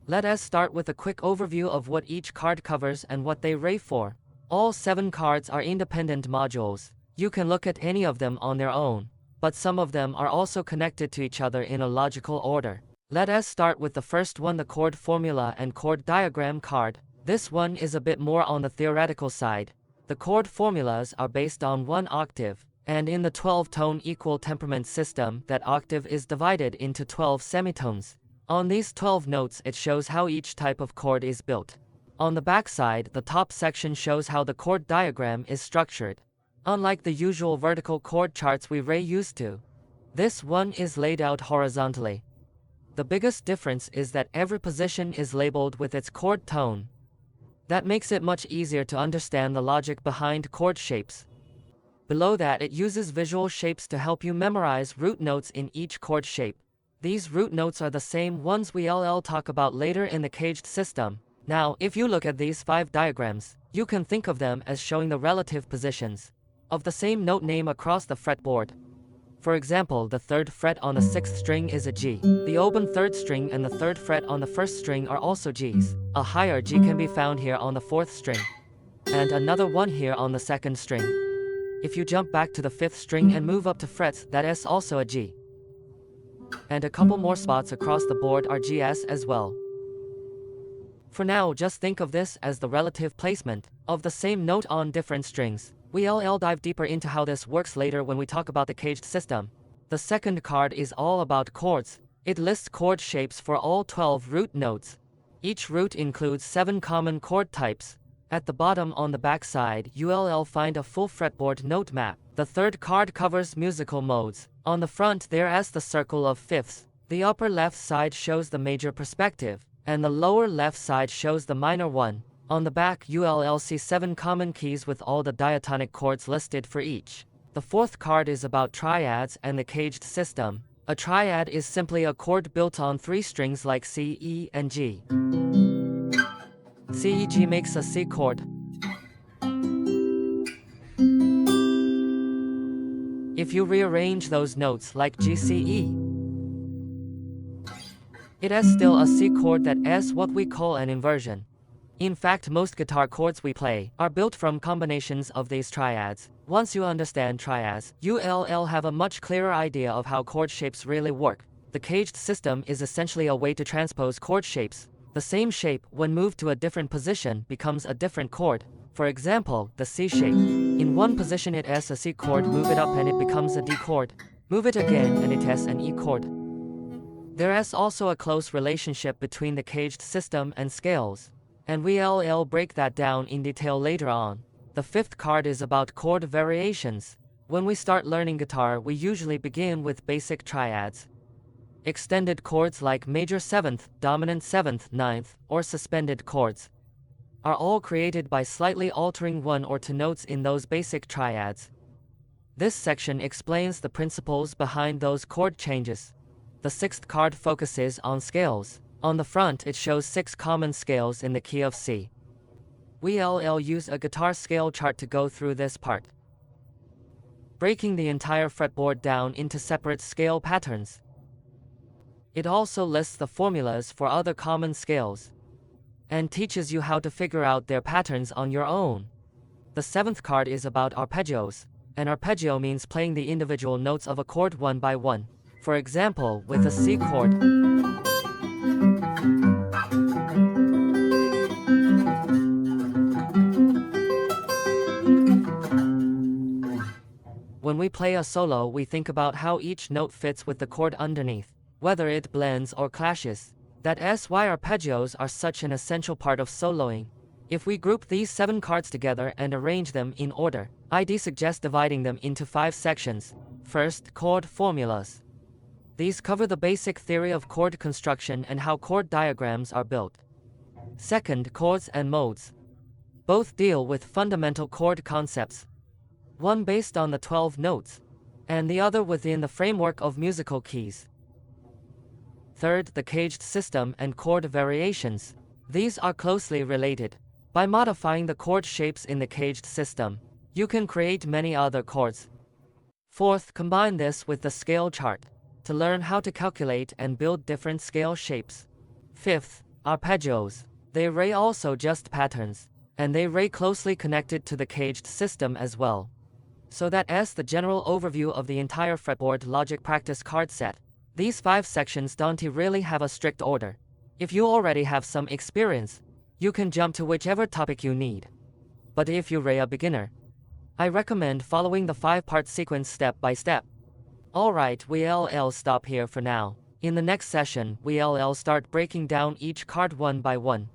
Let us start with a quick overview of what each card covers and what they rate for. All 7 cards are independent modules. You can look at any of them on their own, but some of them are also connected to each other in a logical order. Let us start with the first one, the chord formula and chord diagram card. This one is a bit more on the theoretical side. The chord formulas are based on 1 octave, and in the 12-tone equal temperament system, that octave is divided into 12 semitones. On these 12 notes, it shows how each type of chord is built. On the back side, the top section shows how the chord diagram is structured. Unlike the usual vertical chord charts we're used to, this one is laid out horizontally. The biggest difference is that every position is labeled with its chord tone. That makes it much easier to understand the logic behind chord shapes. Below that, it uses visual shapes to help you memorize root notes in each chord shape. These root notes are the same ones we'll talk about later in the caged system. Now, if you look at these 5 diagrams, you can think of them as showing the relative positions of the same note name across the fretboard. For example, the 3rd fret on the 6th string is a G. The open 3rd string and the 3rd fret on the 1st string are also Gs. A higher G can be found here on the 4th string, and another one here on the 2nd string. If you jump back to the 5th string and move up to frets, that is also a G. And a couple more spots across the board are GS as well. For now, just think of this as the relative placement of the same note on different strings. We'll dive deeper into how this works later when we talk about the caged system. The second card is all about chords. It lists chord shapes for all 12 root notes. Each root includes 7 common chord types. At the bottom on the back side, you'll find a full fretboard note map. The third card covers musical modes. On the front there is the circle of fifths. The upper left side shows the major perspective, and the lower left side shows the minor one. On the back you'll see 7 common keys with all the diatonic chords listed for each. The fourth card is about triads and the caged system. A triad is simply a chord built on 3 strings like C, E, and G. C, E, G makes a C chord. If you rearrange those notes like G, C, E, it is still a C chord that is what we call an inversion. In fact, most guitar chords we play are built from combinations of these triads. Once you understand triads, you'll have a much clearer idea of how chord shapes really work. The caged system is essentially a way to transpose chord shapes. The same shape, when moved to a different position, becomes a different chord. For example, the C shape. In one position it is a C chord, move it up and it becomes a D chord. Move it again and it is an E chord. There is also a close relationship between the caged system and scales, and we'll break that down in detail later on. The fifth card is about chord variations. When we start learning guitar, we usually begin with basic triads. Extended chords like major 7th, dominant 7th, 9th, or suspended chords are all created by slightly altering 1 or 2 notes in those basic triads. This section explains the principles behind those chord changes. The sixth card focuses on scales. On the front it shows 6 common scales in the key of C. We'll use a guitar scale chart to go through this part, breaking the entire fretboard down into separate scale patterns. It also lists the formulas for other common scales and teaches you how to figure out their patterns on your own. The 7th card is about arpeggios. An arpeggio means playing the individual notes of a chord one by one. For example, with a C chord, when we play a solo, we think about how each note fits with the chord underneath, whether it blends or clashes. That is why arpeggios are such an essential part of soloing. If we group these 7 cards together and arrange them in order, I'd suggest dividing them into 5 sections. First, chord formulas. These cover the basic theory of chord construction and how chord diagrams are built. Second, chords and modes. Both deal with fundamental chord concepts, one based on the 12 notes, and the other within the framework of musical keys. Third, the caged system and chord variations. These are closely related. By modifying the chord shapes in the caged system, you can create many other chords. Fourth, combine this with the scale chart to learn how to calculate and build different scale shapes. Fifth, arpeggios. They array also just patterns, and they array closely connected to the caged system as well. So that as the general overview of the entire fretboard logic practice card set, these 5 sections don't really have a strict order. If you already have some experience, you can jump to whichever topic you need. But if you're a beginner, I recommend following the 5-part sequence step by step. Alright, we'll stop here for now. In the next session, we'll start breaking down each card one by one.